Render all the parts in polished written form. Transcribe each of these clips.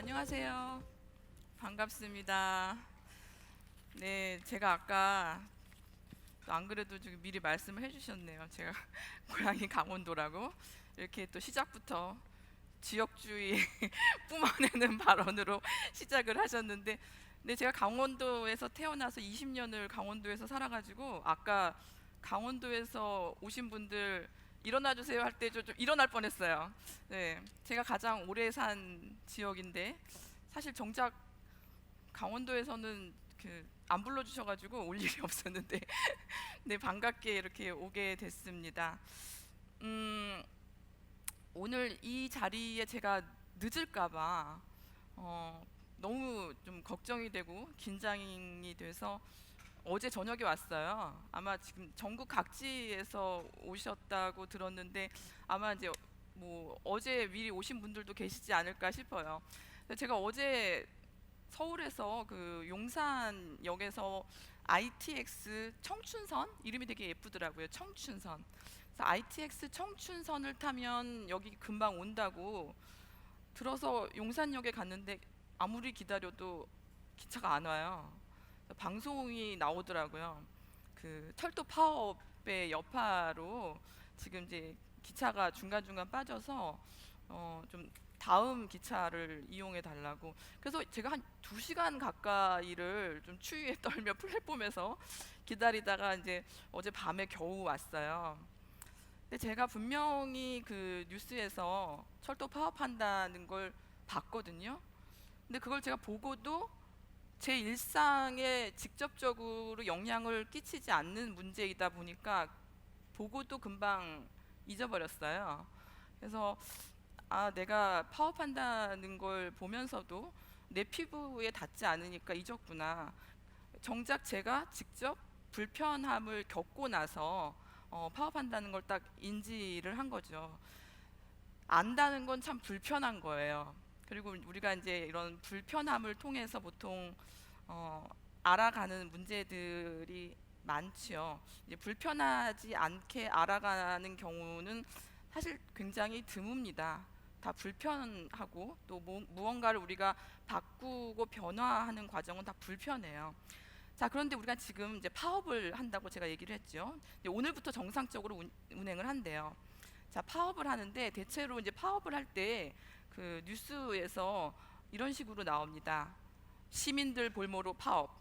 안녕하세요. 반갑습니다. 네, 제가 아까 안 그래도 지금 미리 말씀을 해주셨네요. 제가 고향이 강원도라고 이렇게 또 시작부터 지역주의 뿜어내는 발언으로 시작을 하셨는데, 네, 제가 강원도에서 태어나서 20년을 강원도에서 살아가지고 아까 강원도에서 오신 분들 일어나 주세요 할 때 좀 일어날 뻔했어요. 네, 제가 가장 오래 산 지역인데 사실 정작 강원도에서는 안 불러주셔가지고 올 일이 없었는데 네, 반갑게 이렇게 오게 됐습니다. 음, 오늘 이 자리에 제가 늦을까봐 어, 너무 좀 걱정이 되고 긴장이 돼서 어제 저녁에 왔어요. 아마 지금 전국 각지에서 오셨다고 들었는데 아마 이제 뭐 어제 미리 오신 분들도 계시지 않을까 싶어요. 근데 제가 어제 서울에서 그 용산역에서 ITX 청춘선 이름이 되게 예쁘더라고요. 청춘선. 그래서 ITX 청춘선을 타면 여기 금방 온다고 들어서 용산역에 갔는데 아무리 기다려도 기차가 안 와요. 방송이 나오더라고요. 그 철도 파업의 여파로 지금 이제 기차가 중간중간 빠져서 좀 다음 기차를 이용해 달라고. 그래서 제가 한 2시간 가까이를 좀 추위에 떨며 플랫폼에서 기다리다가 이제 어제 밤에 겨우 왔어요. 근데 제가 분명히 그 뉴스에서 철도 파업한다는 걸 봤거든요. 근데 그걸 제가 보고도 제 일상에 직접적으로 영향을 끼치지 않는 문제이다 보니까 보고도 금방 잊어버렸어요. 그래서 내가 파업한다는 걸 보면서도 내 피부에 닿지 않으니까 잊었구나. 정작 제가 직접 불편함을 겪고 나서 파업한다는 걸 딱 인지를 한 거죠. 안다는 건 참 불편한 거예요. 그리고 우리가 이제 이런 불편함을 통해서 보통 어, 알아가는 문제들이 많지요. 이제 불편하지 않게 알아가는 경우는 사실 굉장히 드뭅니다. 다 불편하고 또 무언가를 우리가 바꾸고 변화하는 과정은 다 불편해요. 자, 그런데 우리가 지금 이제 파업을 한다고 제가 얘기를 했죠. 이제 오늘부터 정상적으로 운행을 한대요. 자, 파업을 하는데 대체로 이제 파업을 할 때 그 뉴스에서 이런 식으로 나옵니다. 시민들 볼모로 파업,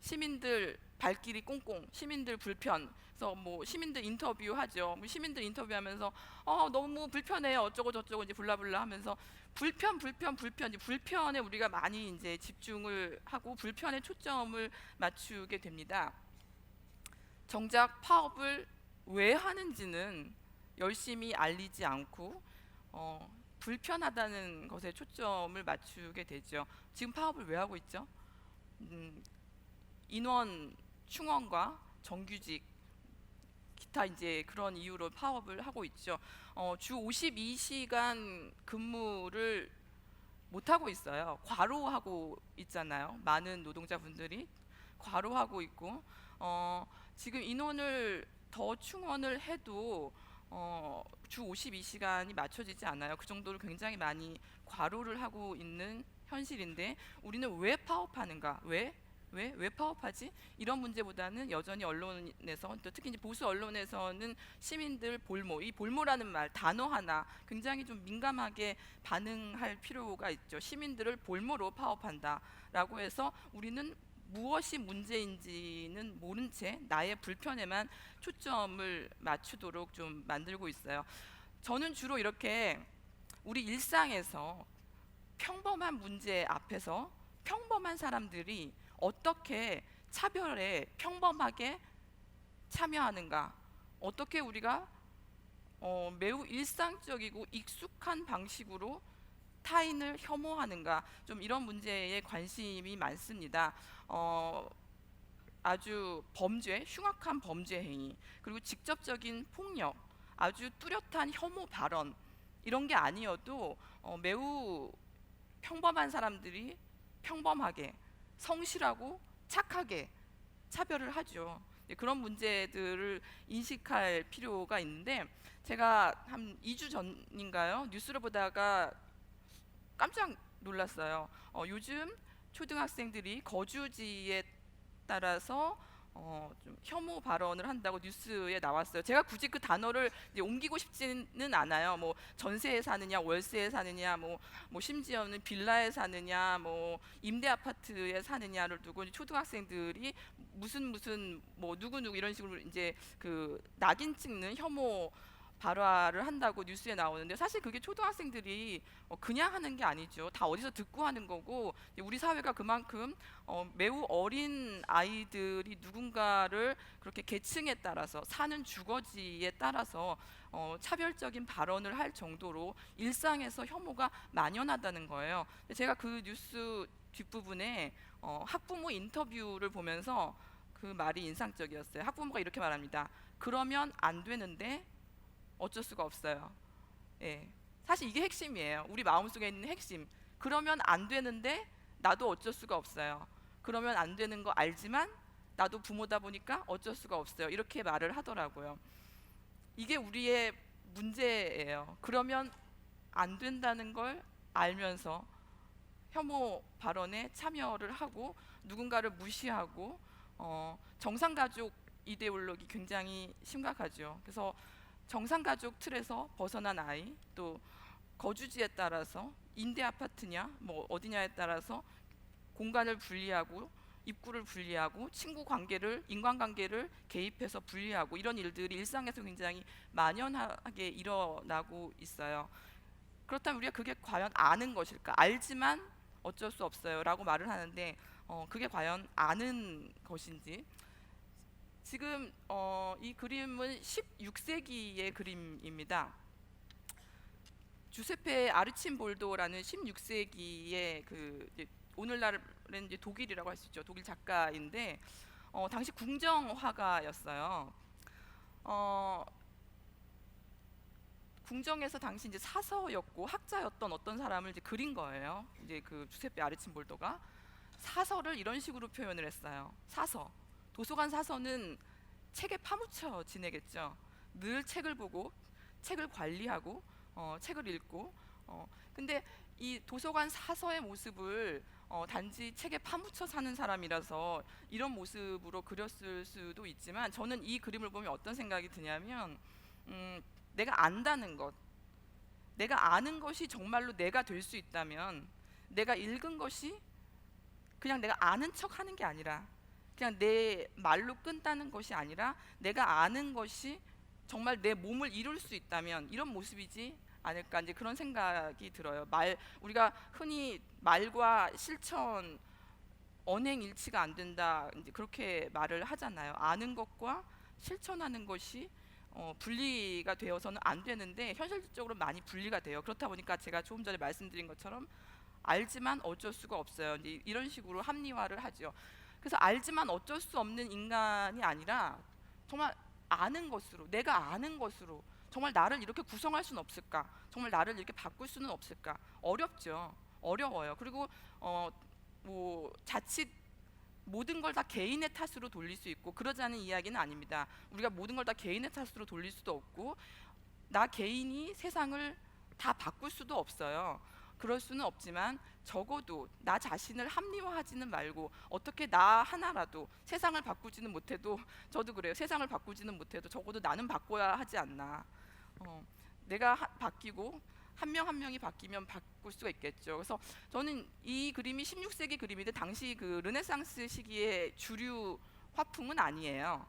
시민들 발길이 꽁꽁, 시민들 불편. 그래서 뭐 시민들 인터뷰하죠. 뭐 시민들 인터뷰하면서 너무 불편해요. 어쩌고 저쩌고 이제 블라블라 하면서 불편 이제 불편에 우리가 많이 이제 집중을 하고 불편에 초점을 맞추게 됩니다. 정작 파업을 왜 하는지는 열심히 알리지 않고 불편하다는 것에 초점을 맞추게 되죠. 지금 파업을 왜 하고 있죠? 음, 인원 충원과 정규직 기타 이제 그런 이유로 파업을 하고 있죠. 주 52시간 근무를 못 하고 있어요. 과로하고 있잖아요. 많은 노동자분들이 과로하고 있고 지금 인원을 더 충원을 해도 주 52시간이 맞춰지지 않아요. 그 정도로 굉장히 많이 과로를 하고 있는 현실인데 우리는 왜 파업하는가? 왜 파업하지? 이런 문제보다는 여전히 언론에서 또 특히 이제 보수 언론에서는 시민들 볼모, 이 볼모라는 말 단어 하나 굉장히 좀 민감하게 반응할 필요가 있죠. 시민들을 볼모로 파업한다라고 해서 우리는 무엇이 문제인지는 모른 채 나의 불편에만 초점을 맞추도록 좀 만들고 있어요. 저는 주로 이렇게 우리 일상에서 평범한 문제 앞에서 평범한 사람들이 어떻게 차별에 평범하게 참여하는가, 어떻게 우리가 매우 일상적이고 익숙한 방식으로 타인을 혐오하는가, 좀 이런 문제에 관심이 많습니다. 어, 아주 범죄, 흉악한 범죄 행위, 그리고 직접적인 폭력, 아주 뚜렷한 혐오 발언 이런 게 아니어도 매우 평범한 사람들이 평범하게 성실하고 착하게 차별을 하죠. 그런 문제들을 인식할 필요가 있는데 제가 한 2주 전인가요? 뉴스를 보다가 깜짝 놀랐어요. 요즘 초등학생들이 거주지에 따라서 좀 혐오 발언을 한다고 뉴스에 나왔어요. 제가 굳이 그 단어를 이제 옮기고 싶지는 않아요. 뭐 전세에 사느냐, 월세에 사느냐, 뭐 심지어는 빌라에 사느냐, 뭐 임대 아파트에 사느냐를 두고 이제 초등학생들이 무슨 뭐 누구 이런 식으로 이제 그 낙인 찍는 혐오 발화를 한다고 뉴스에 나오는데, 사실 그게 초등학생들이 그냥 하는 게 아니죠. 다 어디서 듣고 하는 거고, 우리 사회가 그만큼 매우 어린 아이들이 누군가를 그렇게 계층에 따라서, 사는 주거지에 따라서 차별적인 발언을 할 정도로 일상에서 혐오가 만연하다는 거예요. 근데 제가 그 뉴스 뒷부분에 학부모 인터뷰를 보면서 그 말이 인상적이었어요. 학부모가 이렇게 말합니다. 그러면 안 되는데 어쩔 수가 없어요. 예. 사실 이게 핵심이에요. 우리 마음속에 있는 핵심. 그러면 안 되는데 나도 어쩔 수가 없어요. 그러면 안 되는 거 알지만 나도 부모다 보니까 어쩔 수가 없어요. 이렇게 말을 하더라고요. 이게 우리의 문제예요. 그러면 안 된다는 걸 알면서 혐오 발언에 참여를 하고 누군가를 무시하고, 정상가족 이데올로기 굉장히 심각하죠. 그래서 정상가족 틀에서 벗어난 아이, 또 거주지에 따라서 임대 아파트냐 뭐 어디냐에 따라서 공간을 분리하고 입구를 분리하고 친구 관계를, 인간관계를 개입해서 분리하고, 이런 일들이 일상에서 굉장히 만연하게 일어나고 있어요. 그렇다면 우리가 그게 과연 아는 것일까? 알지만 어쩔 수 없어요 라고 말을 하는데, 그게 과연 아는 것인지. 지금 이 그림은 16세기의 그림입니다. 주세페 아르침볼도라는 16세기의 그 오늘날은 이제 독일이라고 할 수 있죠. 독일 작가인데 당시 궁정 화가였어요. 어, 궁정에서 당시 이제 사서였고 학자였던 어떤 사람을 이제 그린 거예요. 이제 그 주세페 아르침볼도가 사서를 이런 식으로 표현을 했어요. 사서. 도서관 사서는 책에 파묻혀 지내겠죠. 늘 책을 보고 책을 관리하고 책을 읽고, 근데 이 도서관 사서의 모습을 단지 책에 파묻혀 사는 사람이라서 이런 모습으로 그렸을 수도 있지만, 저는 이 그림을 보면 어떤 생각이 드냐면, 내가 안다는 것, 내가 아는 것이 정말로 내가 될 수 있다면, 내가 읽은 것이 그냥 내가 아는 척 하는 게 아니라, 그냥 내 말로 끝나는 것이 아니라 내가 아는 것이 정말 내 몸을 이룰 수 있다면 이런 모습이지 않을까, 이제 그런 생각이 들어요. 우리가 흔히 말과 실천, 언행 일치가 안 된다, 이제 그렇게 말을 하잖아요. 아는 것과 실천하는 것이 분리가 되어서는 안 되는데, 현실적으로 많이 분리가 돼요. 그렇다 보니까 제가 조금 전에 말씀드린 것처럼 알지만 어쩔 수가 없어요. 이제 이런 식으로 합리화를 하죠. 그래서 알지만 어쩔 수 없는 인간이 아니라 정말 아는 것으로, 내가 아는 것으로 정말 나를 이렇게 구성할 수는 없을까? 정말 나를 이렇게 바꿀 수는 없을까? 어렵죠. 어려워요. 그리고 뭐 자칫 모든 걸 다 개인의 탓으로 돌릴 수 있고, 그러자는 이야기는 아닙니다. 우리가 모든 걸 다 개인의 탓으로 돌릴 수도 없고, 나 개인이 세상을 다 바꿀 수도 없어요. 그럴 수는 없지만 적어도 나 자신을 합리화하지는 말고, 어떻게 나 하나라도 세상을 바꾸지는 못해도, 저도 그래요. 세상을 바꾸지는 못해도 적어도 나는 바꿔야 하지 않나. 내가 바뀌고 한 명 한 명이 바뀌면 바꿀 수가 있겠죠. 그래서 저는 이 그림이 16세기 그림인데 당시 그 르네상스 시기의 주류 화풍은 아니에요.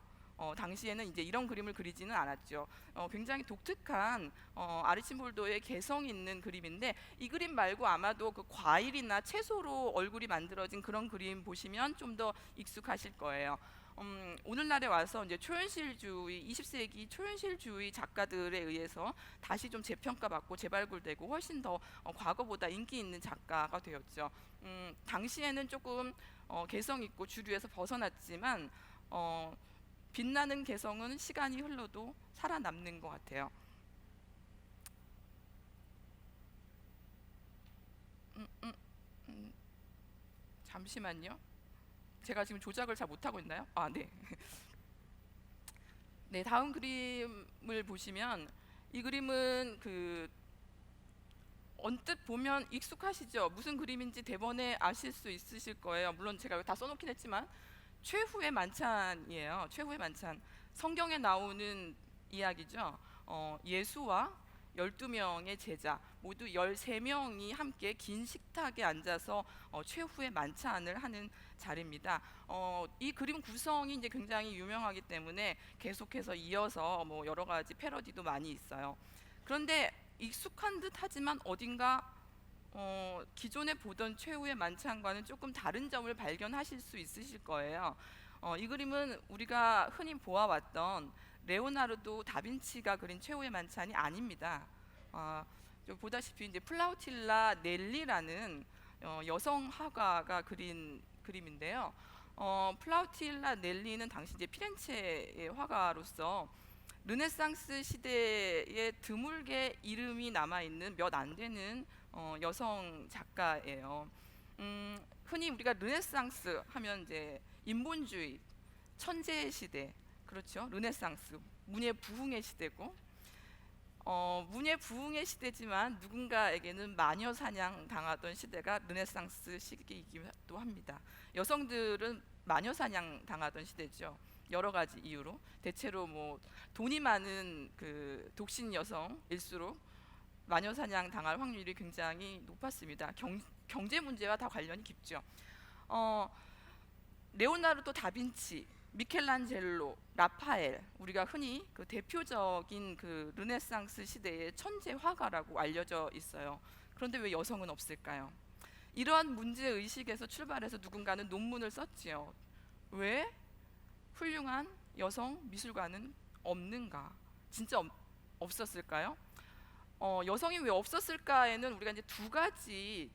당시에는 이제 이런 그림을 그리지는 않았죠. 굉장히 독특한 아르침볼도의 개성 있는 그림인데, 이 그림 말고 아마도 그 과일이나 채소로 얼굴이 만들어진 그런 그림 보시면 좀 더 익숙하실 거예요. 오늘날에 와서 이제 초현실주의, 20세기 초현실주의 작가들에 의해서 다시 좀 재평가받고 재발굴되고 훨씬 더 과거보다 인기 있는 작가가 되었죠. 당시에는 조금 개성 있고 주류에서 벗어났지만 빛나는 개성은 시간이 흘러도 살아남는 것 같아요. 음, 음, 음, 잠시만요. 제가 지금 조작을 잘 못하고 있나요? 아, 네. 네, 다음 그림을 보시면, 이 그림은 그 언뜻 보면 익숙하시죠? 무슨 그림인지 대번에 아실 수 있으실 거예요. 물론 제가 다 써놓긴 했지만 최후의 만찬이에요. 최후의 만찬. 성경에 나오는 이야기죠. 예수와 12명의 제자 모두 13명이 함께 긴 식탁에 앉아서 최후의 만찬을 하는 자리입니다. 이 그림 구성이 이제 굉장히 유명하기 때문에 계속해서 이어서 뭐 여러 가지 패러디도 많이 있어요. 그런데 익숙한 듯 하지만 어딘가 기존에 보던 최후의 만찬과는 조금 다른 점을 발견하실 수 있으실 거예요. 이 그림은 우리가 흔히 보아왔던 레오나르도 다빈치가 그린 최후의 만찬이 아닙니다. 보다시피 이제 플라우틸라 넬리라는 여성 화가가 그린 그림인데요. 플라우틸라 넬리는 당시 이제 피렌체의 화가로서 르네상스 시대에 드물게 이름이 남아 있는 몇 안 되는 여성 작가예요. 흔히 우리가 르네상스 하면 이제 인본주의, 천재 시대, 그렇죠? 르네상스, 문예 부흥의 시대고, 문예 부흥의 시대지만 누군가에게는 마녀 사냥 당하던 시대가 르네상스 시기이기도 합니다. 여성들은 마녀 사냥 당하던 시대죠. 여러 가지 이유로 대체로 뭐 돈이 많은 그 독신 여성일수록 마녀 사냥 당할 확률이 굉장히 높았습니다. 경제 문제와 다 관련이 깊죠. 레오나르도 다빈치, 미켈란젤로, 라파엘, 우리가 흔히 그 대표적인 그 르네상스 시대의 천재 화가라고 알려져 있어요. 그런데 왜 여성은 없을까요? 이러한 문제 의식에서 출발해서 누군가는 논문을 썼지요. 왜 훌륭한 여성 미술가는 없는가? 진짜 없었을까요? 여성이 왜 없었을까에는 우리가 이제 두 가지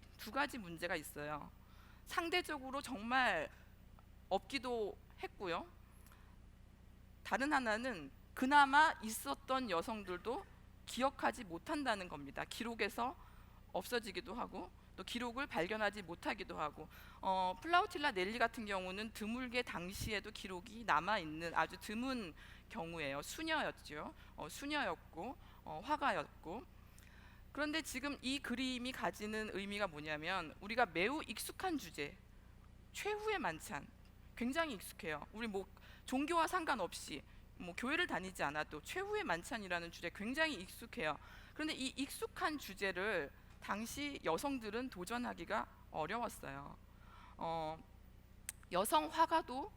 문제가 있어요. 상대적으로 정말 없기도 했고요. 다른 하나는 그나마 있었던 여성들도 기억하지 못한다는 겁니다. 기록에서 없어지기도 하고 또 기록을 발견하지 못하기도 하고 플라우틸라 넬리 같은 경우는 드물게 당시에도 기록이 남아있는 아주 드문 경우예요. 수녀였죠. 수녀였고 화가였고. 그런데 지금 이 그림이 가지는 의미가 뭐냐면 우리가 매우 익숙한 주제, 최후의 만찬, 굉장히 익숙해요. 우리 뭐 종교와 상관없이 뭐 교회를 다니지 않아도 최후의 만찬이라는 주제 굉장히 익숙해요. 그런데 이 익숙한 주제를 당시 여성들은 도전하기가 어려웠어요. 여성 화가도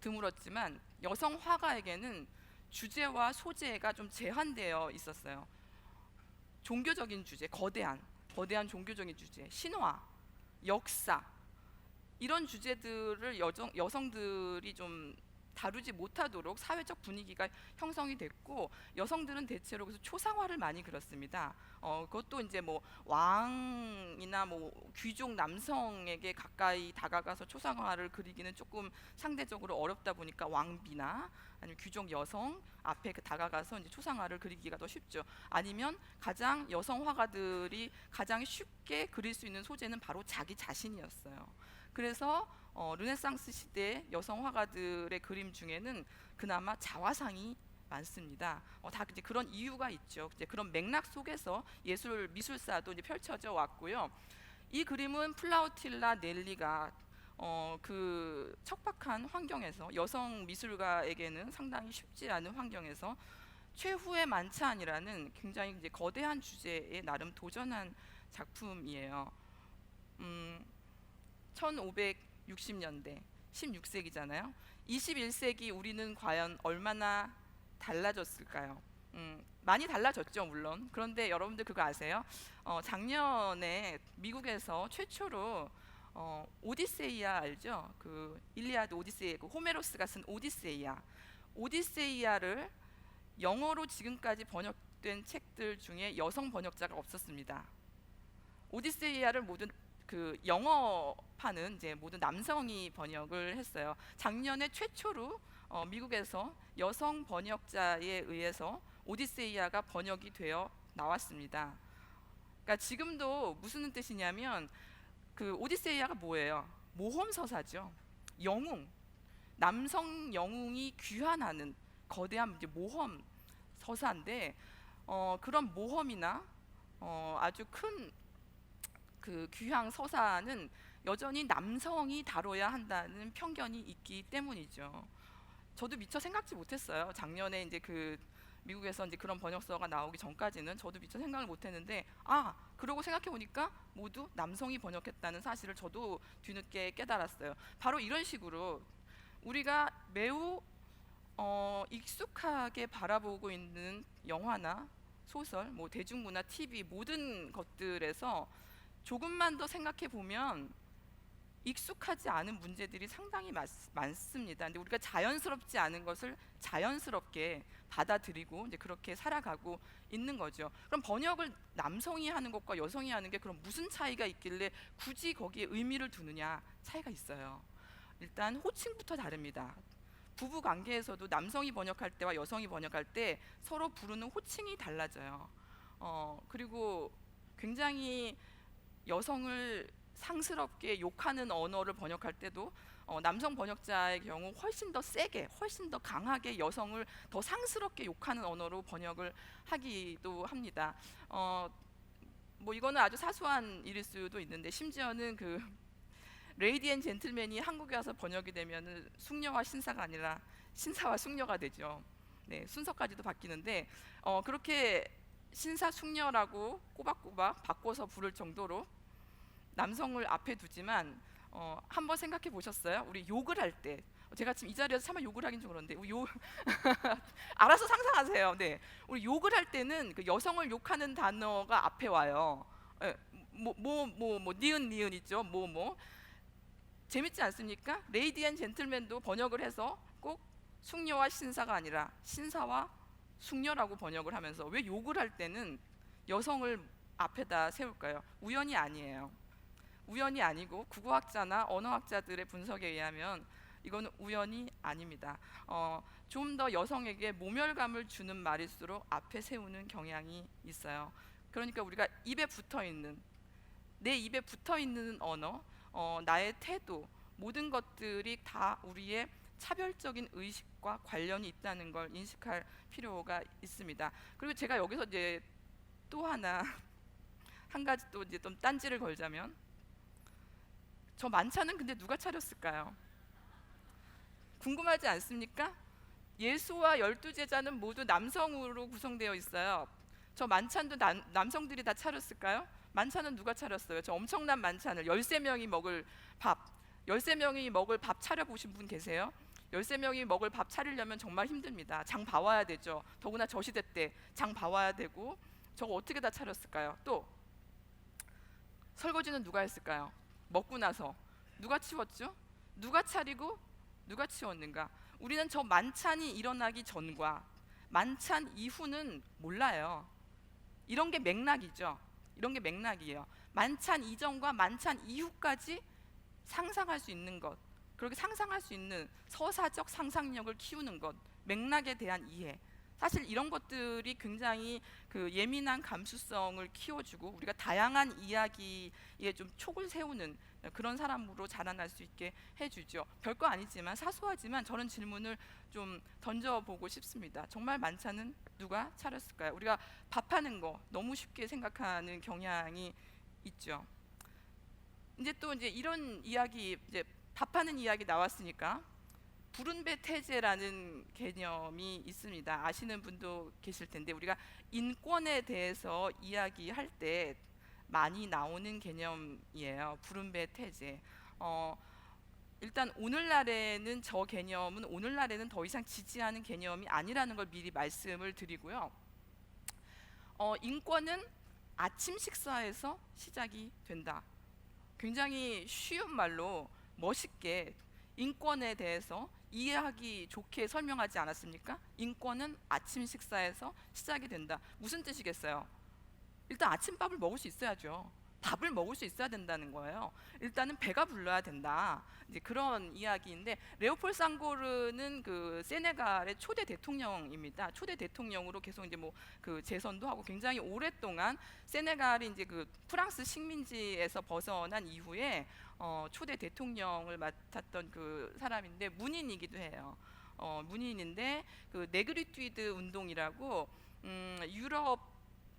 드물었지만 여성 화가에게는 주제와 소재가 좀 제한되어 있었어요. 종교적인 주제, 거대한 종교적인 주제, 신화, 역사 이런 주제들을 여성들이 좀 다루지 못하도록 사회적 분위기가 형성이 됐고 여성들은 대체로 그래서 초상화를 많이 그렸습니다. 그것도 이제 뭐 왕이나 뭐 귀족 남성에게 가까이 다가가서 초상화를 그리기는 조금 상대적으로 어렵다 보니까 왕비나 아니면 귀족 여성 앞에 다가가서 이제 초상화를 그리기가 더 쉽죠. 아니면 가장 여성 화가들이 가장 쉽게 그릴 수 있는 소재는 바로 자기 자신이었어요. 그래서 르네상스 시대 여성 화가들의 그림 중에는 그나마 자화상이 많습니다. 다 이제 그런 이유가 있죠. 이제 그런 맥락 속에서 미술사도 이제 펼쳐져 왔고요. 이 그림은 플라우틸라 넬리가 그 척박한 환경에서 여성 미술가에게는 상당히 쉽지 않은 환경에서 최후의 만찬이라는 굉장히 이제 거대한 주제에 나름 도전한 작품이에요. 1560년대 16세기잖아요. 21세기 우리는 과연 얼마나 달라졌을까요? 많이 달라졌죠, 물론. 그런데 여러분들 그거 아세요? 작년에 미국에서 최초로 오디세이아 알죠? 그 일리아드 오디세이, 그 호메로스가 쓴 오디세이아를 영어로 지금까지 번역된 책들 중에 여성 번역자가 없었습니다. 오디세이아를 모든 그 영어판은 이제 모든 남성이 번역을 했어요. 작년에 최초로 미국에서 여성 번역자에 의해서 오디세이아가 번역이 되어 나왔습니다. 그러니까 지금도 무슨 뜻이냐면 그 오디세이아가 뭐예요? 모험 서사죠. 영웅, 남성 영웅이 귀환하는 거대한 이제 모험 서사인데 그런 모험이나 아주 큰 그 귀향 서사는 여전히 남성이 다뤄야 한다는 편견이 있기 때문이죠. 저도 미처 생각지 못했어요. 작년에 이제 그 미국에서 이제 그런 번역서가 나오기 전까지는 저도 미처 생각을 못했는데, 그러고 생각해 보니까 모두 남성이 번역했다는 사실을 저도 뒤늦게 깨달았어요. 바로 이런 식으로 우리가 매우 익숙하게 바라보고 있는 영화나 소설, 뭐 대중문화, TV 모든 것들에서 조금만 더 생각해 보면 익숙하지 않은 문제들이 상당히 많습니다. 근데 우리가 자연스럽지 않은 것을 자연스럽게 받아들이고 이제 그렇게 살아가고 있는 거죠. 그럼 번역을 남성이 하는 것과 여성이 하는 게 그럼 무슨 차이가 있길래 굳이 거기에 의미를 두느냐? 차이가 있어요. 일단 호칭부터 다릅니다. 부부 관계에서도 남성이 번역할 때와 여성이 번역할 때 서로 부르는 호칭이 달라져요. 그리고 굉장히 여성을 상스럽게 욕하는 언어를 번역할 때도 남성 번역자의 경우 훨씬 더 세게, 훨씬 더 강하게 여성을 더 상스럽게 욕하는 언어로 번역을 하기도 합니다. 뭐 이거는 아주 사소한 일일 수도 있는데, 심지어는 그 레이디 앤 젠틀맨이 한국에 와서 번역이 되면은 숙녀와 신사가 아니라 신사와 숙녀가 되죠. 네, 순서까지도 바뀌는데 그렇게 신사 숙녀라고 꼬박꼬박 바꿔서 부를 정도로 남성을 앞에 두지만, 한번 생각해 보셨어요? 우리 욕을 할 때, 제가 지금 이 자리에서 차마 욕을 하긴 좀 그런데 우리 욕 알아서 상상하세요. 네, 우리 욕을 할 때는 그 여성을 욕하는 단어가 앞에 와요. 니은 니은 있죠. 재밌지 않습니까? 레이디 앤 젠틀맨도 번역을 해서 꼭 숙녀와 신사가 아니라 신사와 숙녀라고 번역을 하면서 왜 욕을 할 때는 여성을 앞에다 세울까요? 우연이 아니에요. 우연이 아니고 국어학자나 언어학자들의 분석에 의하면 이거는 우연이 아닙니다. 좀 더 여성에게 모멸감을 주는 말일수록 앞에 세우는 경향이 있어요. 그러니까 우리가 입에 붙어 있는, 내 입에 붙어 있는 언어, 나의 태도, 모든 것들이 다 우리의 차별적인 의식과 관련이 있다는 걸 인식할 필요가 있습니다. 그리고 제가 여기서 이제 또 하나 한 가지 또 이제 좀 딴지를 걸자면, 저 만찬은 근데 누가 차렸을까요? 궁금하지 않습니까? 예수와 12제자는 모두 남성으로 구성되어 있어요. 저 만찬도 남성들이 다 차렸을까요? 만찬은 누가 차렸어요? 저 엄청난 만찬을 13명이 먹을 밥, 13명이 먹을 밥 차려보신 분 계세요? 13명이 먹을 밥 차리려면 정말 힘듭니다. 장 봐와야 되죠. 더구나 저 시대 때 장 봐와야 되고, 저거 어떻게 다 차렸을까요? 또 설거지는 누가 했을까요? 먹고 나서 누가 치웠죠? 누가 차리고 누가 치웠는가? 우리는 저 만찬이 일어나기 전과 만찬 이후는 몰라요. 이런 게 맥락이죠. 이런 게 맥락이에요. 만찬 이전과 만찬 이후까지 상상할 수 있는 것, 그렇게 상상할 수 있는 서사적 상상력을 키우는 것, 맥락에 대한 이해, 사실 이런 것들이 굉장히 그 예민한 감수성을 키워주고 우리가 다양한 이야기에 좀 촉을 세우는 그런 사람으로 자라날 수 있게 해주죠. 별거 아니지만 사소하지만 저는 질문을 좀 던져보고 싶습니다. 정말 만찬은 누가 차렸을까요? 우리가 밥하는 거 너무 쉽게 생각하는 경향이 있죠. 이제 또 이제 이런 이야기, 이제 밥하는 이야기 나왔으니까 부른배 태제라는 개념이 있습니다. 아시는 분도 계실 텐데, 우리가 인권에 대해서 이야기할 때 많이 나오는 개념이에요. 부른배 태제. 일단 오늘날에는 저 개념은 오늘날에는 더 이상 지지하는 개념이 아니라는 걸 미리 말씀을 드리고요. 인권은 아침 식사에서 시작이 된다. 굉장히 쉬운 말로 멋있게 인권에 대해서 이해하기 좋게 설명하지 않았습니까? 인권은 아침 식사에서 시작이 된다. 무슨 뜻이겠어요? 일단 아침밥을 먹을 수 있어야죠. 밥을 먹을 수 있어야 된다는 거예요. 일단은 배가 불러야 된다. 이제 그런 이야기인데, 레오폴 상고르는 그 세네갈의 초대 대통령입니다. 초대 대통령으로 계속 이제 뭐 그 재선도 하고 굉장히 오랫동안 세네갈이 이제 그 프랑스 식민지에서 벗어난 이후에 초대 대통령을 맡았던 그 사람인데 문인이기도 해요. 문인인데 그 네그리투이드 운동이라고 유럽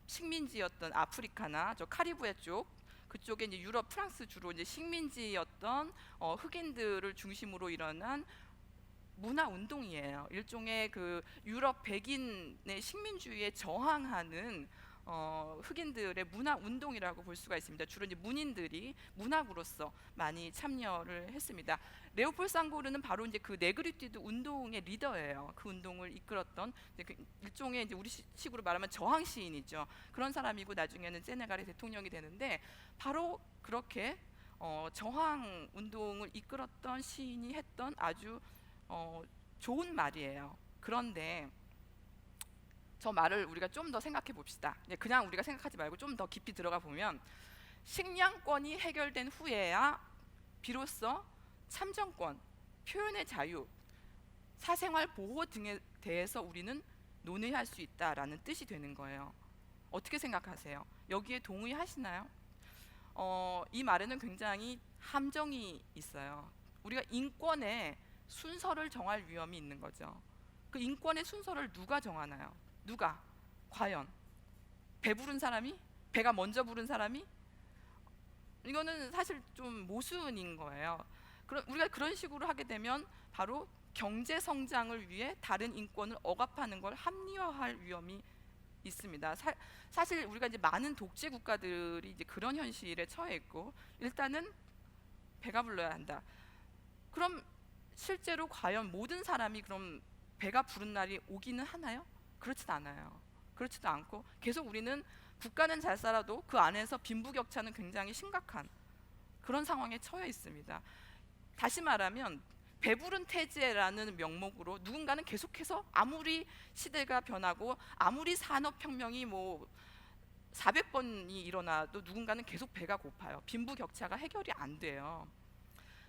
식민지였던 아프리카나 저 카리브해 쪽, 그쪽에 이제 유럽, 프랑스 주로 이제 식민지였던 흑인들을 중심으로 일어난 문화 운동이에요. 일종의 그 유럽 백인의 식민주의에 저항하는 흑인들의 문화 운동이라고 볼 수가 있습니다. 주로 이제 문인들이 문학으로서 많이 참여를 했습니다. 레오폴 상고르는 바로 이제 그 네그리티드 운동의 리더예요. 그 운동을 이끌었던 이제 그 일종의 이제 우리 식으로 말하면 저항 시인이죠. 그런 사람이고 나중에는 세네갈의 대통령이 되는데, 바로 그렇게 저항 운동을 이끌었던 시인이 했던 아주 좋은 말이에요. 그런데 저 말을 우리가 좀 더 생각해 봅시다. 그냥 우리가 생각하지 말고 좀 더 깊이 들어가 보면, 식량권이 해결된 후에야 비로소 참정권, 표현의 자유, 사생활 보호 등에 대해서 우리는 논의할 수 있다라는 뜻이 되는 거예요. 어떻게 생각하세요? 여기에 동의하시나요? 이 말에는 굉장히 함정이 있어요. 우리가 인권의 순서를 정할 위험이 있는 거죠. 그 인권의 순서를 누가 정하나요? 누가? 과연 배부른 사람이? 배가 먼저 부른 사람이? 이거는 사실 좀 모순인 거예요. 우리가 그런 식으로 하게 되면 바로 경제 성장을 위해 다른 인권을 억압하는 걸 합리화할 위험이 있습니다. 사실 우리가 이제 많은 독재 국가들이 이제 그런 현실에 처해 있고, 일단은 배가 불러야 한다. 그럼 실제로 과연 모든 사람이 그럼 배가 부른 날이 오기는 하나요? 그렇지도 않아요. 그렇지도 않고 계속 우리는 국가는 잘 살아도 그 안에서 빈부격차는 굉장히 심각한 그런 상황에 처해 있습니다. 다시 말하면 배부른 태제라는 명목으로 누군가는 계속해서, 아무리 시대가 변하고 아무리 산업혁명이 뭐 400번이 일어나도 누군가는 계속 배가 고파요. 빈부격차가 해결이 안 돼요.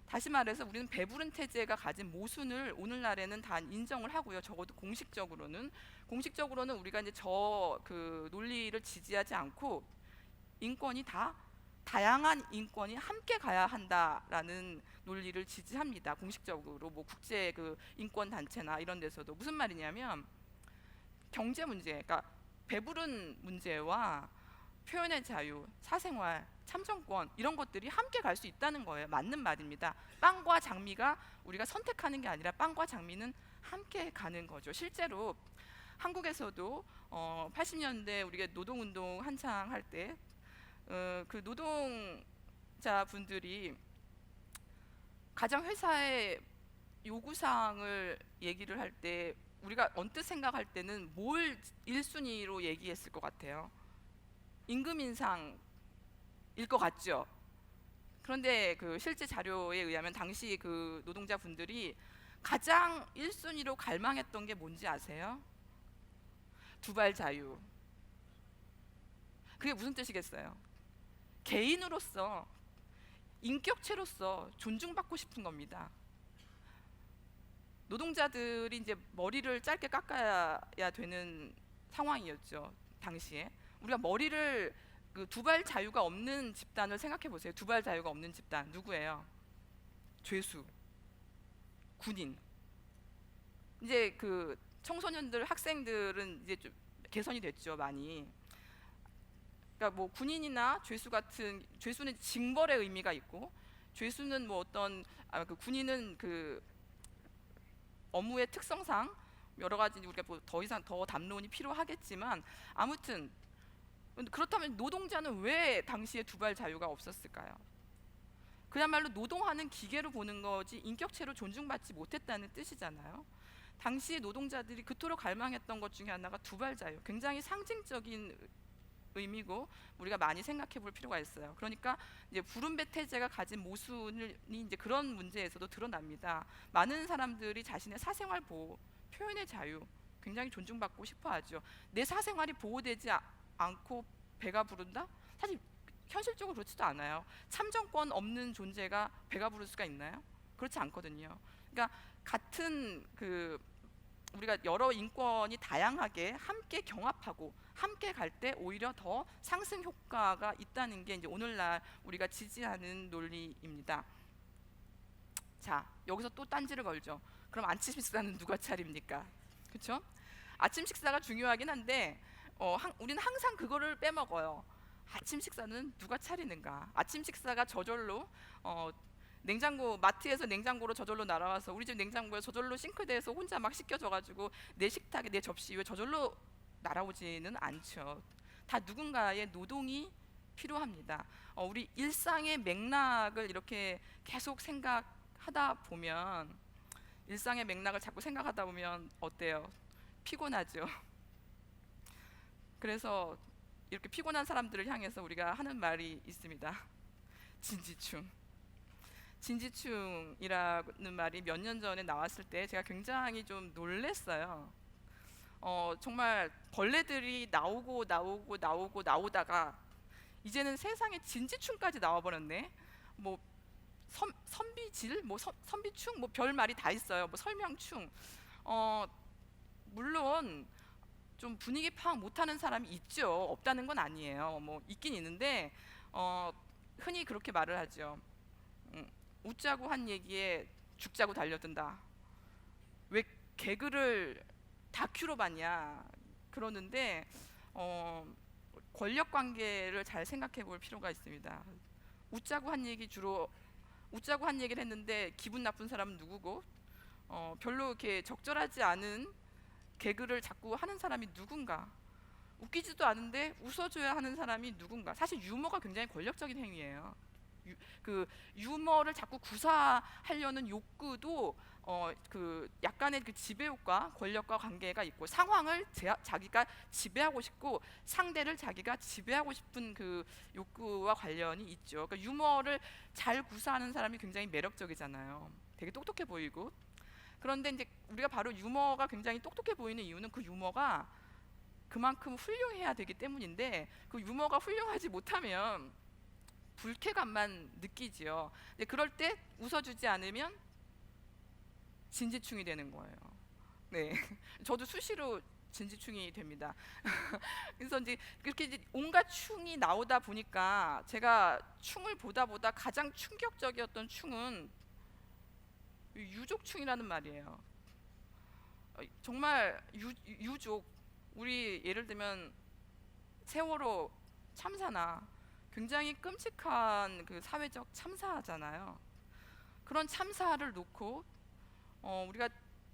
다시 말해서 우리는 배부른 태제가 가진 모순을 오늘날에는 다 인정을 하고요. 적어도 공식적으로는 우리가 이제 저 그 논리를 지지하지 않고, 인권이 다 다양한 인권이 함께 가야 한다라는 논리를 지지합니다. 공식적으로 뭐 국제 그 인권 단체나 이런 데서도. 무슨 말이냐면, 경제 문제, 그러니까 배부른 문제와 표현의 자유, 사생활, 참정권, 이런 것들이 함께 갈 수 있다는 거예요. 맞는 말입니다. 빵과 장미가 우리가 선택하는 게 아니라 빵과 장미는 함께 가는 거죠. 실제로 한국에서도 80년대 우리가 노동운동 한창 할 때 그 노동자분들이 가장 회사의 요구사항을 얘기를 할 때, 우리가 언뜻 생각할 때는 뭘 1순위로 얘기했을 것 같아요? 임금 인상일 것 같죠. 그런데 그 실제 자료에 의하면 당시 그 노동자분들이 가장 1순위로 갈망했던 게 뭔지 아세요? 두발 자유. 그게 무슨 뜻이겠어요? 개인으로서, 인격체로서 존중받고 싶은 겁니다. 노동자들이 이제 머리를 짧게 깎아야 되는 상황이었죠, 당시에. 우리가 머리를 그 두발 자유가 없는 집단을 생각해 보세요. 두발 자유가 없는 집단 누구예요? 죄수, 군인. 이제 그 청소년들, 학생들은 이제 좀 개선이 됐죠, 많이. 그러니까 뭐 군인이나 죄수 같은, 죄수는 징벌의 의미가 있고, 죄수는 뭐 어떤 그 군인은 그 업무의 특성상 여러 가지 우리가 뭐 더 이상 더 담론이 필요하겠지만, 아무튼 그렇다면 노동자는 왜 당시에 두발 자유가 없었을까요? 그야말로 노동하는 기계로 보는 거지 인격체로 존중받지 못했다는 뜻이잖아요. 당시 노동자들이 그토록 갈망했던 것 중에 하나가 두발 자유, 굉장히 상징적인 의미고 우리가 많이 생각해 볼 필요가 있어요. 그러니까 이제 부른배 태제가 가진 모순이 이제 그런 문제에서도 드러납니다. 많은 사람들이 자신의 사생활 보호, 표현의 자유 굉장히 존중받고 싶어 하죠. 내 사생활이 보호되지 않고 배가 부른다? 사실 현실적으로 그렇지도 않아요. 참정권 없는 존재가 배가 부를 수가 있나요? 그렇지 않거든요. 그러니까 같은 그 우리가 여러 인권이 다양하게 함께 경합하고 함께 갈 때 오히려 더 상승 효과가 있다는 게 이제 오늘날 우리가 지지하는 논리입니다. 자, 여기서 또 딴지를 걸죠. 그럼 아침 식사는 누가 차립니까? 그렇죠? 아침 식사가 중요하긴 한데 우리는 항상 그거를 빼먹어요. 아침 식사는 누가 차리는가? 아침 식사가 저절로 어, 냉장고 마트에서 냉장고로 저절로 날아와서 우리 집 냉장고에 저절로 싱크대에서 혼자 막 씻겨져가지고 내 식탁에 내 접시 위에 저절로 날아오지는 않죠. 다 누군가의 노동이 필요합니다. 우리 일상의 맥락을 이렇게 계속 생각하다 보면 일상의 맥락을 자꾸 생각하다 보면 어때요? 피곤하죠. 그래서 이렇게 피곤한 사람들을 향해서 우리가 하는 말이 있습니다. 진지충. 진지충이라는 말이 몇 년 전에 나왔을 때 제가 굉장히 좀 놀랬어요. 정말 벌레들이 나오다가 이제는 세상에 진지충까지 나와버렸네. 뭐 선비질, 뭐 선비충, 뭐 별 말이 다 있어요. 뭐 설명충. 어, 물론 좀 분위기 파악 못하는 사람이 있죠. 없다는 건 아니에요. 뭐 있긴 있는데 어, 흔히 그렇게 말을 하죠. 웃자고 한 얘기에 죽자고 달려든다. 왜 개그를 다큐로 봤냐 그러는데 어, 권력 관계를 잘 생각해 볼 필요가 있습니다. 웃자고 한 얘기 주로 웃자고 한 얘기를 했는데 기분 나쁜 사람은 누구고 별로 이렇게 적절하지 않은 개그를 자꾸 하는 사람이 누군가, 웃기지도 않은데 웃어줘야 하는 사람이 누군가. 사실 유머가 굉장히 권력적인 행위예요. 그 유머를 자꾸 구사하려는 욕구도 그 약간의 그 지배욕과 권력과 관계가 있고, 상황을 자기가 지배하고 싶고 상대를 자기가 지배하고 싶은 그 욕구와 관련이 있죠. 그러니까 유머를 잘 구사하는 사람이 굉장히 매력적이잖아요. 되게 똑똑해 보이고. 그런데 이제 우리가 바로 유머가 굉장히 똑똑해 보이는 이유는 그 유머가 그만큼 훌륭해야 되기 때문인데, 그 유머가 훌륭하지 못하면 불쾌감만 느끼지요. 근데 그럴 때 웃어주지 않으면 진지충이 되는 거예요. 네, 저도 수시로 진지충이 됩니다. 그래서 이제 그렇게 이제 온갖 충이 나오다 보니까 제가 충을 보다 가장 충격적이었던 충은 유족충이라는 말이에요. 정말 유족, 우리 예를 들면 세월호 참사나 굉장히 끔찍한 그 사회적 참사잖아요. 그런 참사를 놓고 우리가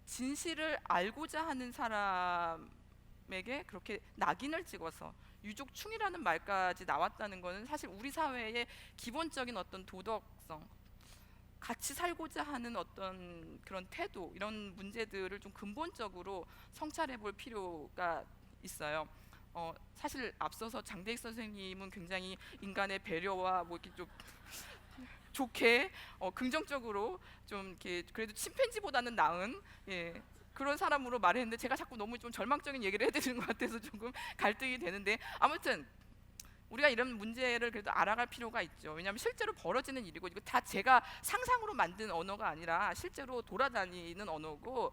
진실을 알고자 하는 사람에게 그렇게 낙인을 찍어서 유족충이라는 말까지 나왔다는 것은 사실 우리 사회의 기본적인 어떤 도덕성, 같이 살고자 하는 어떤 그런 태도, 이런 문제들을 좀 근본적으로 성찰해 볼 필요가 있어요. 사실 앞서서 장대익 선생님은 굉장히 인간의 배려와 뭐 이렇게 좀 좋게 긍정적으로 좀 이렇게 그래도 침팬지보다는 나은, 예, 그런 사람으로 말했는데 제가 자꾸 너무 좀 절망적인 얘기를 해드리는 것 같아서 조금 갈등이 되는데, 아무튼 우리가 이런 문제를 그래도 알아갈 필요가 있죠. 왜냐하면 실제로 벌어지는 일이고, 이거 다 제가 상상으로 만든 언어가 아니라 실제로 돌아다니는 언어고,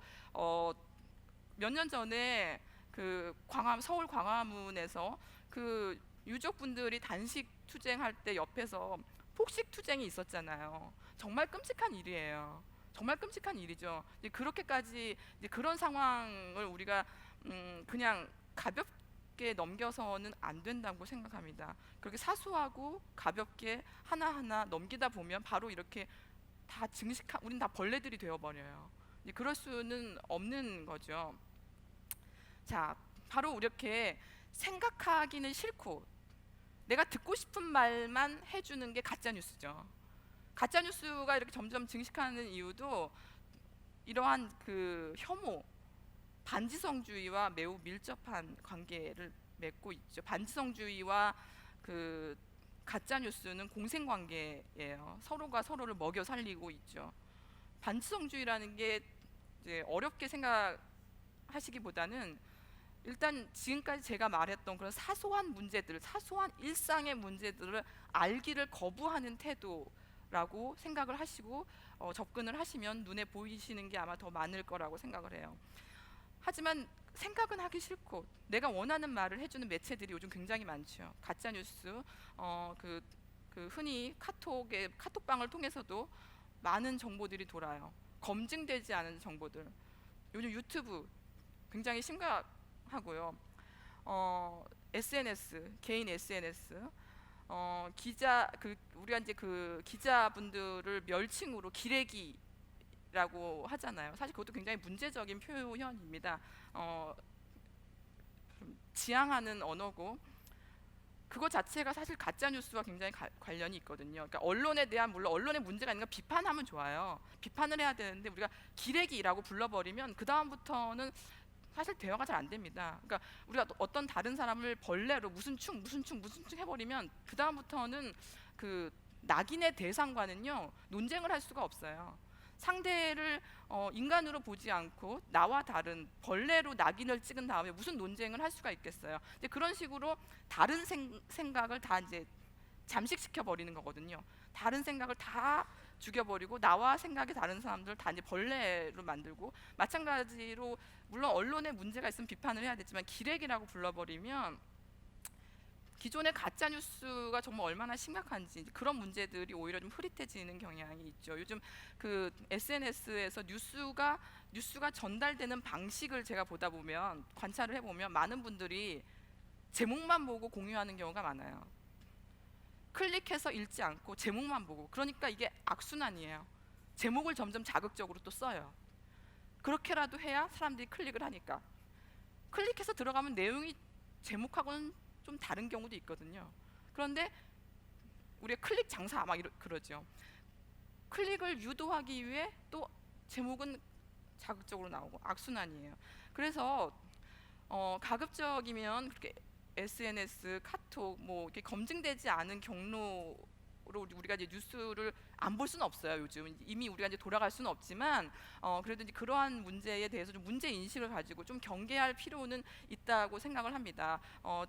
몇 년 전에 그 서울 광화문에서 그 유족분들이 단식 투쟁할 때 옆에서 폭식 투쟁이 있었잖아요. 정말 끔찍한 일이에요. 정말 끔찍한 일이죠. 이제 그렇게까지 이제 그런 상황을 우리가 그냥 가볍게 넘겨서는 안 된다고 생각합니다. 그렇게 사소하고 가볍게 하나하나 넘기다 보면 바로 이렇게 다 우린 다 벌레들이 되어버려요. 이제 그럴 수는 없는 거죠. 자, 바로 이렇게 생각하기는 싫고 내가 듣고 싶은 말만 해주는 게 가짜 뉴스죠. 가짜 뉴스가 이렇게 점점 증식하는 이유도 이러한 그 혐오, 반지성주의와 매우 밀접한 관계를 맺고 있죠. 반지성주의와 그 가짜 뉴스는 공생관계예요. 서로가 서로를 먹여 살리고 있죠. 반지성주의라는 게 이제 어렵게 생각하시기보다는 일단 지금까지 제가 말했던 그런 사소한 문제들, 사소한 일상의 문제들을 알기를 거부하는 태도라고 생각을 하시고 접근을 하시면 눈에 보이시는 게 아마 더 많을 거라고 생각을 해요. 하지만 생각은 하기 싫고 내가 원하는 말을 해주는 매체들이 요즘 굉장히 많죠. 가짜 뉴스, 그 흔히 카톡방을 통해서도 많은 정보들이 돌아요. 검증되지 않은 정보들. 요즘 유튜브 굉장히 심각하고요. SNS, 개인 SNS, 기자 우리가 이제 그 기자분들을 멸칭으로 기레기라고 하잖아요. 사실 그것도 굉장히 문제적인 표현입니다. 어, 좀 지향하는 언어고 그거 자체가 사실 가짜 뉴스와 굉장히 관련이 있거든요. 그러니까 언론에 대한 물론 언론에 문제가 있는 건 비판하면 좋아요. 비판을 해야 되는데 우리가 기레기라고 불러버리면 그 다음부터는 사실 대화가 잘 안 됩니다. 그러니까 우리가 어떤 다른 사람을 벌레로 무슨 충 무슨 충 무슨 충 해버리면 그 다음부터는 그 낙인의 대상과는요 논쟁을 할 수가 없어요. 상대를 인간으로 보지 않고 나와 다른 벌레로 낙인을 찍은 다음에 무슨 논쟁을 할 수가 있겠어요. 근데 그런 식으로 다른 생각을 다 이제 잠식시켜 버리는 거거든요. 다른 생각을 다 죽여버리고 나와 생각이 다른 사람들 다 이제 벌레로 만들고 마찬가지로 물론 언론에 문제가 있으면 비판을 해야 되지만 기레기라고 불러버리면 기존의 가짜 뉴스가 정말 얼마나 심각한지 그런 문제들이 오히려 좀 흐릿해지는 경향이 있죠. 요즘 그 SNS에서 뉴스가 전달되는 방식을 제가 보다 보면 관찰을 해보면 많은 분들이 제목만 보고 공유하는 경우가 많아요. 클릭해서 읽지 않고 제목만 보고 그러니까 이게 악순환이에요. 제목을 점점 자극적으로 또 써요. 그렇게라도 해야 사람들이 클릭을 하니까 클릭해서 들어가면 내용이 제목하고는 좀 다른 경우도 있거든요. 그런데 우리가 클릭 장사 막 그러죠. 클릭을 유도하기 위해 또 제목은 자극적으로 나오고 악순환이에요. 그래서 가급적이면 그렇게 SNS, 카톡 뭐 이렇게 검증되지 않은 경로로 우리가 이제 뉴스를 안 볼 수는 없어요. 요즘 이미 우리가 이제 돌아갈 수는 없지만 그래도 이제 그러한 문제에 대해서 좀 문제 인식을 가지고 좀 경계할 필요는 있다고 생각을 합니다.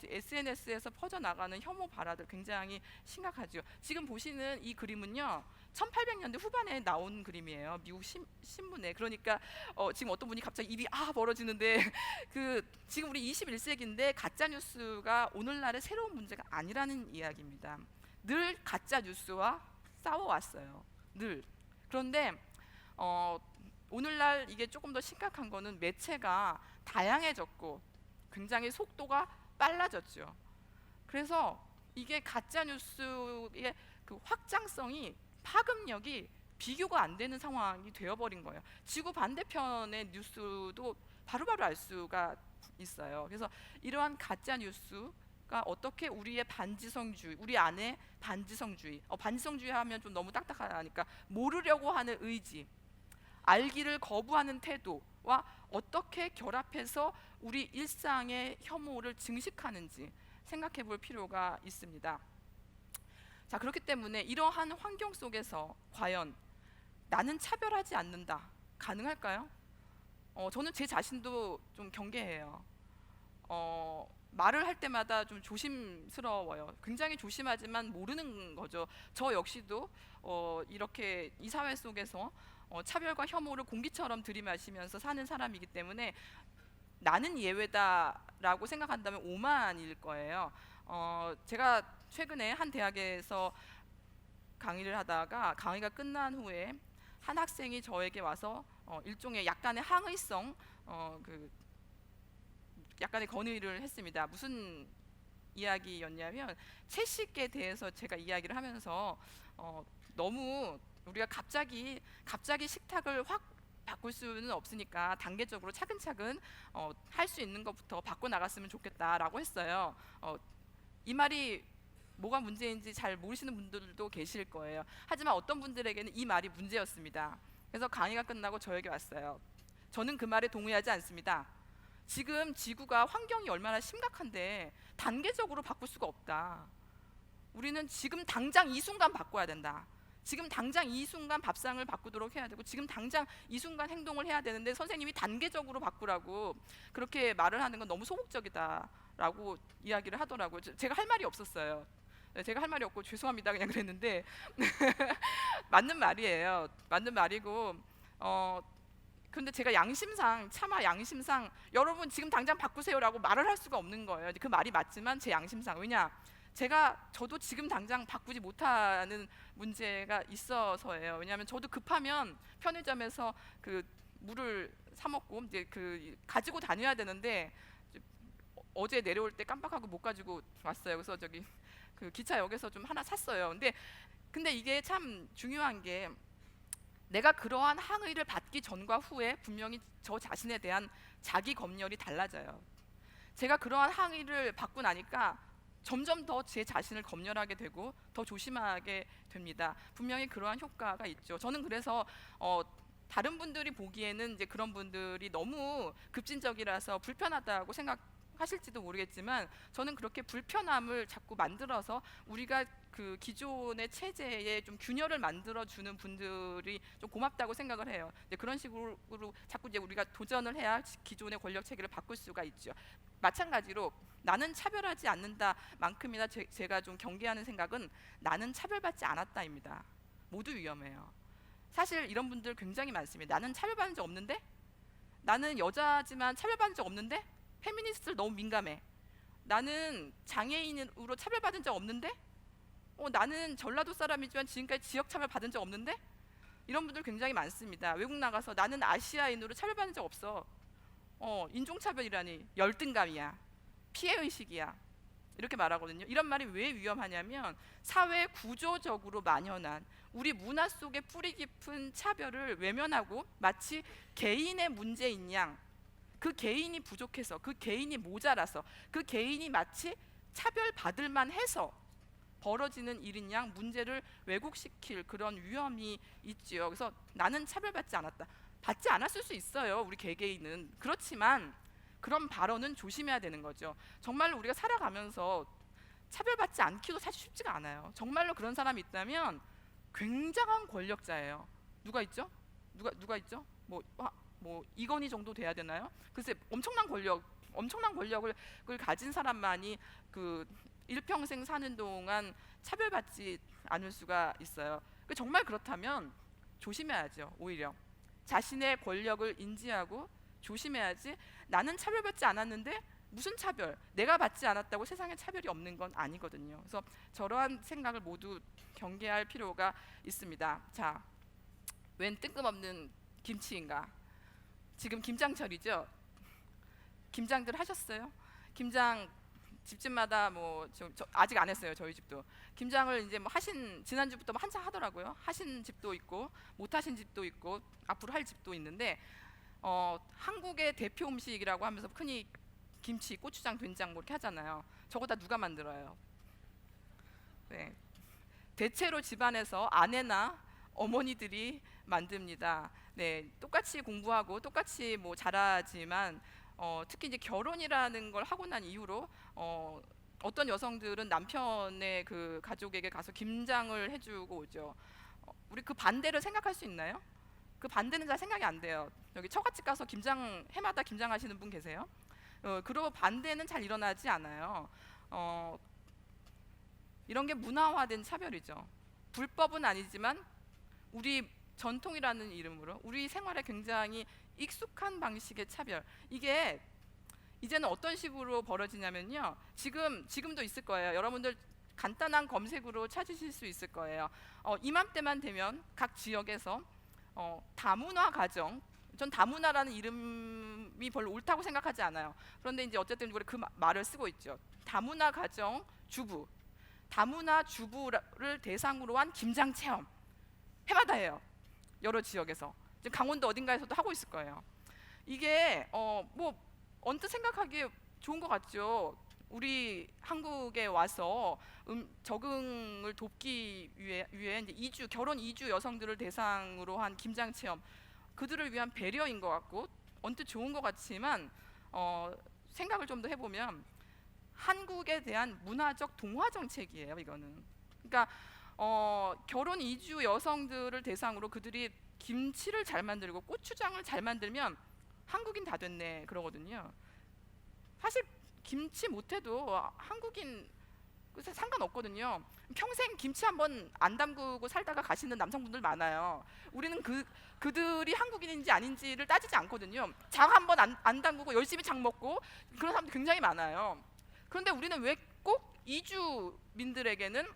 SNS에서 퍼져 나가는 혐오 발화들 굉장히 심각하죠. 지금 보시는 이 그림은요. 1800년대 후반에 나온 그림이에요. 미국 신문에. 그러니까 지금 어떤 분이 갑자기 입이 벌어지는데 그 지금 우리 21세기인데 가짜 뉴스가 오늘날의 새로운 문제가 아니라는 이야기입니다. 늘 가짜 뉴스와 싸워왔어요. 늘. 그런데 오늘날 이게 조금 더 심각한 거는 매체가 다양해졌고 굉장히 속도가 빨라졌죠. 그래서 이게 가짜 뉴스의 그 확장성이 파급력이 비교가 안 되는 상황이 되어버린 거예요. 지구 반대편의 뉴스도 바로바로 알 수가 있어요. 그래서 이러한 가짜 뉴스가 어떻게 우리의 반지성주의, 우리 안에 반지성주의, 반지성주의 하면 좀 너무 딱딱하니까 모르려고 하는 의지, 알기를 거부하는 태도와 어떻게 결합해서 우리 일상의 혐오를 증식하는지 생각해 볼 필요가 있습니다. 자, 그렇기 때문에 이러한 환경 속에서 과연 나는 차별하지 않는다 가능할까요? 저는 제 자신도 좀 경계해요. 말을 할 때마다 좀 조심스러워요. 굉장히 조심하지만 모르는 거죠. 저 역시도 이렇게 이 사회 속에서 차별과 혐오를 공기처럼 들이마시면서 사는 사람이기 때문에 나는 예외다라고 생각한다면 오만일 거예요. 제가 최근에 한 대학에서 강의를 하다가 강의가 끝난 후에 한 학생이 저에게 와서 일종의 약간의 항의성, 그 약간의 건의를 했습니다. 무슨 이야기였냐면 채식에 대해서 제가 이야기를 하면서 너무 우리가 갑자기 식탁을 확 바꿀 수는 없으니까 단계적으로 차근차근 할 수 있는 것부터 바꿔 나갔으면 좋겠다라고 했어요. 이 말이 뭐가 문제인지 잘 모르시는 분들도 계실 거예요. 하지만 어떤 분들에게는 이 말이 문제였습니다. 그래서 강의가 끝나고 저에게 왔어요. 저는 그 말에 동의하지 않습니다. 지금 지구가 환경이 얼마나 심각한데 단계적으로 바꿀 수가 없다. 우리는 지금 당장 이 순간 바꿔야 된다. 지금 당장 이 순간 밥상을 바꾸도록 해야 되고 지금 당장 이 순간 행동을 해야 되는데 선생님이 단계적으로 바꾸라고 그렇게 말을 하는 건 너무 소극적이다라고 이야기를 하더라고요. 제가 할 말이 없었어요. 제가 할 말이 없고 죄송합니다 그냥 그랬는데 맞는 말이에요. 맞는 말이고 근데 제가 차마 양심상 여러분 지금 당장 바꾸세요라고 말을 할 수가 없는 거예요. 그 말이 맞지만 제 양심상 왜냐 저도 지금 당장 바꾸지 못하는 문제가 있어서예요. 왜냐하면 저도 급하면 편의점에서 그 물을 사 먹고 이제 그 가지고 다녀야 되는데 어제 내려올 때 깜빡하고 못 가지고 왔어요. 그래서 저기 그 기차역에서 좀 하나 샀어요. 근데 이게 참 중요한 게, 내가 그러한 항의를 받기 전과 후에 분명히 저 자신에 대한 자기 검열이 달라져요. 제가 그러한 항의를 받고 나니까 점점 더 제 자신을 검열하게 되고 더 조심하게 됩니다. 분명히 그러한 효과가 있죠. 저는 그래서 다른 분들이 보기에는 이제 그런 분들이 너무 급진적이라서 불편하다고 생각하실지도 모르겠지만, 저는 그렇게 불편함을 자꾸 만들어서 우리가 그 기존의 체제에 좀 균열을 만들어 주는 분들이 좀 고맙다고 생각을 해요. 이제 그런 식으로 자꾸 이제 우리가 도전을 해야 기존의 권력 체계를 바꿀 수가 있죠. 마찬가지로 나는 차별하지 않는다만큼이나 제가 좀 경계하는 생각은 나는 차별받지 않았다입니다. 모두 위험해요. 사실 이런 분들 굉장히 많습니다. 나는 차별받은 적 없는데? 나는 여자지만 차별받은 적 없는데? 페미니스트를 너무 민감해. 나는 장애인으로 차별받은 적 없는데? 나는 전라도 사람이지만 지금까지 지역 차별 받은 적 없는데? 이런 분들 굉장히 많습니다. 외국 나가서 나는 아시아인으로 차별받은 적 없어. 인종차별이라니 열등감이야, 피해의식이야, 이렇게 말하거든요. 이런 말이 왜 위험하냐면, 사회 구조적으로 만연한 우리 문화 속에 뿌리 깊은 차별을 외면하고 마치 개인의 문제인 양, 그 개인이 부족해서, 그 개인이 모자라서, 그 개인이 마치 차별받을 만해서 벌어지는 일인 양 문제를 왜곡시킬 그런 위험이 있지요. 그래서 나는 차별받지 않았다, 받지 않았을 수 있어요, 우리 개개인은. 그렇지만 그런 발언은 조심해야 되는 거죠. 정말로 우리가 살아가면서 차별받지 않기도 사실 쉽지가 않아요. 정말로 그런 사람이 있다면 굉장한 권력자예요. 누가 있죠? 누가 있죠? 뭐 이건희 정도 돼야 되나요? 글쎄, 엄청난 권력을 가진 사람만이 그 일평생 사는 동안 차별받지 않을 수가 있어요. 정말 그렇다면 조심해야죠. 오히려 자신의 권력을 인지하고 조심해야지. 나는 차별받지 않았는데 무슨 차별? 내가 받지 않았다고 세상에 차별이 없는 건 아니거든요. 그래서 저러한 생각을 모두 경계할 필요가 있습니다. 자, 웬 뜬금없는 김치인가? 지금 김장철이죠. 김장들 하셨어요? 김장 집집마다 아직 안 했어요. 저희 집도 김장을 이제 지난주부터 한창 하더라고요. 하신 집도 있고 못 하신 집도 있고 앞으로 할 집도 있는데, 한국의 대표 음식이라고 하면서 흔히 김치, 고추장, 된장 뭐 이렇게 하잖아요. 저거 다 누가 만들어요? 네, 대체로 집안에서 아내나 어머니들이 만듭니다. 네, 똑같이 공부하고 똑같이 잘하지만 특히 이제 결혼이라는 걸 하고 난 이후로 어떤 여성들은 남편의 그 가족에게 가서 김장을 해주고 오죠. 우리 그 반대를 생각할 수 있나요? 그 반대는 잘 생각이 안 돼요. 여기 처갓집 가서 해마다 김장하시는 분 계세요? 그리고 반대는 잘 일어나지 않아요. 이런 게 문화화된 차별이죠. 불법은 아니지만 우리 전통이라는 이름으로 우리 생활에 굉장히 익숙한 방식의 차별. 이게 이제는 어떤 식으로 벌어지냐면요. 지금도 있을 거예요. 여러분들 간단한 검색으로 찾으실 수 있을 거예요. 이맘때만 되면 각 지역에서 다문화 가정, 전 다문화라는 이름이 별로 옳다고 생각하지 않아요. 그런데 이제 어쨌든 우리 그 말을 쓰고 있죠. 다문화 가정 주부, 다문화 주부를 대상으로 한 김장 체험 해마다 해요. 여러 지역에서. 지금 강원도 어딘가에서도 하고 있을 거예요. 이게 언뜻 생각하기에 좋은 것 같죠. 우리 한국에 와서 적응을 돕기 위해 이제 결혼 이주 여성들을 대상으로 한 김장 체험, 그들을 위한 배려인 것 같고 언뜻 좋은 것 같지만 생각을 좀 더 해보면 한국에 대한 문화적 동화 정책이에요, 이거는. 그러니까 결혼 이주 여성들을 대상으로 그들이 김치를 잘 만들고 고추장을 잘 만들면 한국인 다 됐네 그러거든요. 사실 김치 못해도 한국인 상관없거든요. 평생 김치 한번 안 담그고 살다가 가시는 남성분들 많아요. 우리는 그들이 한국인인지 아닌지를 따지지 않거든요. 장 한번 안 담그고 열심히 장 먹고 그런 사람들 굉장히 많아요. 그런데 우리는 왜 꼭 이주민들에게는,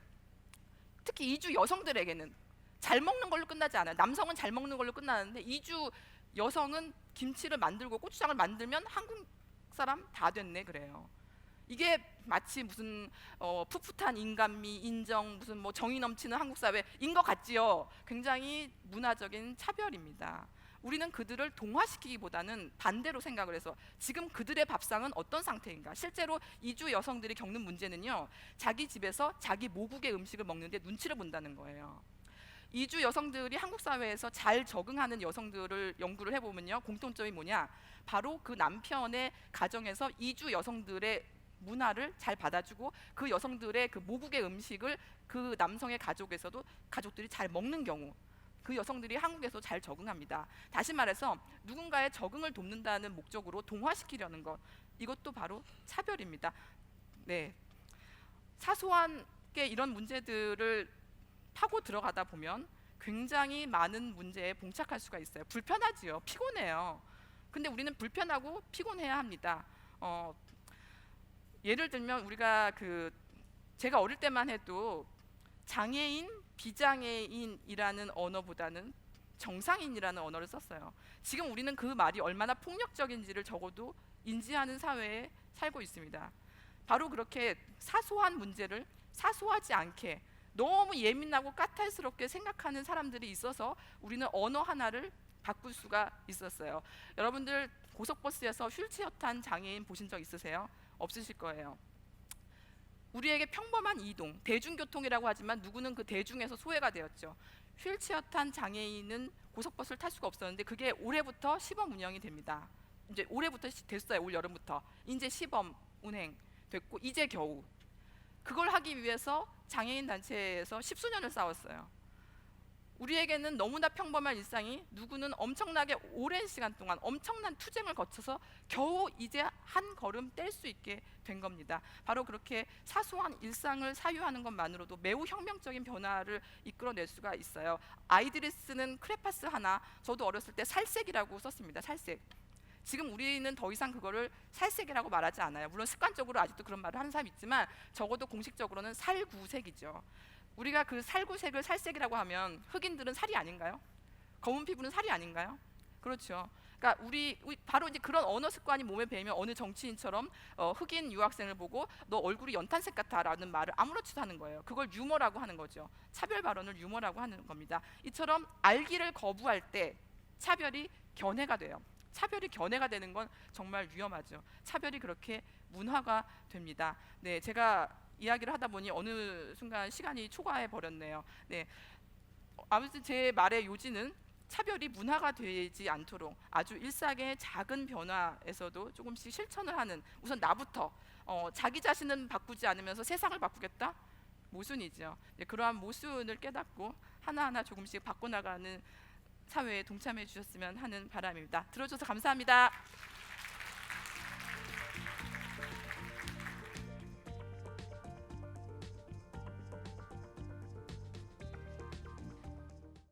특히 이주 여성들에게는 잘 먹는 걸로 끝나지 않아요. 남성은 잘 먹는 걸로 끝나는데 이주 여성은 김치를 만들고 고추장을 만들면 한국 사람 다 됐네 그래요. 이게 마치 무슨 풋풋한 인간미, 인정, 무슨 뭐 정의 넘치는 한국 사회인 것 같지요. 굉장히 문화적인 차별입니다. 우리는 그들을 동화시키기보다는 반대로 생각을 해서 지금 그들의 밥상은 어떤 상태인가. 실제로 이주 여성들이 겪는 문제는요, 자기 집에서 자기 모국의 음식을 먹는데 눈치를 본다는 거예요. 이주 여성들이 한국 사회에서 잘 적응하는 여성들을 연구를 해보면요, 공통점이 뭐냐, 바로 그 남편의 가정에서 이주 여성들의 문화를 잘 받아주고 그 여성들의 그 모국의 음식을 그 남성의 가족에서도 가족들이 잘 먹는 경우, 그 여성들이 한국에서 잘 적응합니다. 다시 말해서 누군가의 적응을 돕는다는 목적으로 동화시키려는 것, 이것도 바로 차별입니다. 네, 사소한 게 이런 문제들을 파고 들어가다 보면 굉장히 많은 문제에 봉착할 수가 있어요. 불편하지요. 피곤해요. 근데 우리는 불편하고 피곤해야 합니다. 예를 들면 우리가 제가 어릴 때만 해도 장애인, 비장애인이라는 언어보다는 정상인이라는 언어를 썼어요. 지금 우리는 그 말이 얼마나 폭력적인지를 적어도 인지하는 사회에 살고 있습니다. 바로 그렇게 사소한 문제를 사소하지 않게 너무 예민하고 까탈스럽게 생각하는 사람들이 있어서 우리는 언어 하나를 바꿀 수가 있었어요. 여러분들 고속버스에서 휠체어 탄 장애인 보신 적 있으세요? 없으실 거예요. 우리에게 평범한 이동, 대중교통이라고 하지만 누구는 그 대중에서 소외가 되었죠. 휠체어 탄 장애인은 고속버스를 탈 수가 없었는데 그게 올해부터 시범 운영이 됩니다. 이제 올해부터 됐어요. 올 여름부터 이제 시범 운행 됐고, 이제 겨우 그걸 하기 위해서 장애인 단체에서 십수년을 싸웠어요. 우리에게는 너무나 평범한 일상이 누구는 엄청나게 오랜 시간 동안 엄청난 투쟁을 거쳐서 겨우 이제 한 걸음 뗄 수 있게 된 겁니다. 바로 그렇게 사소한 일상을 사유하는 것만으로도 매우 혁명적인 변화를 이끌어낼 수가 있어요. 아이들이 쓰는 크레파스 하나, 저도 어렸을 때 살색이라고 썼습니다. 살색. 지금 우리는 더 이상 그거를 살색이라고 말하지 않아요. 물론 습관적으로 아직도 그런 말을 하는 사람이 있지만 적어도 공식적으로는 살구색이죠. 우리가 그 살구색을 살색이라고 하면 흑인들은 살이 아닌가요? 검은 피부는 살이 아닌가요? 그렇죠. 그러니까 우리 바로 이제 그런 언어 습관이 몸에 배이면 어느 정치인처럼 흑인 유학생을 보고 너 얼굴이 연탄색 같아라는 말을 아무렇지도 않은 거예요. 그걸 유머라고 하는 거죠. 차별 발언을 유머라고 하는 겁니다. 이처럼 알기를 거부할 때 차별이 견해가 돼요. 차별이 견해가 되는 건 정말 위험하죠. 차별이 그렇게 문화가 됩니다. 네, 제가 이야기를 하다 보니 어느 순간 시간이 초과해 버렸네요. 네, 아무튼 제 말의 요지는 차별이 문화가 되지 않도록 아주 일상의 작은 변화에서도 조금씩 실천을 하는, 우선 나부터 자기 자신은 바꾸지 않으면서 세상을 바꾸겠다? 모순이죠. 네, 그러한 모순을 깨닫고 하나하나 조금씩 바꿔나가는 사회에 동참해 주셨으면 하는 바람입니다. 들어줘서 감사합니다.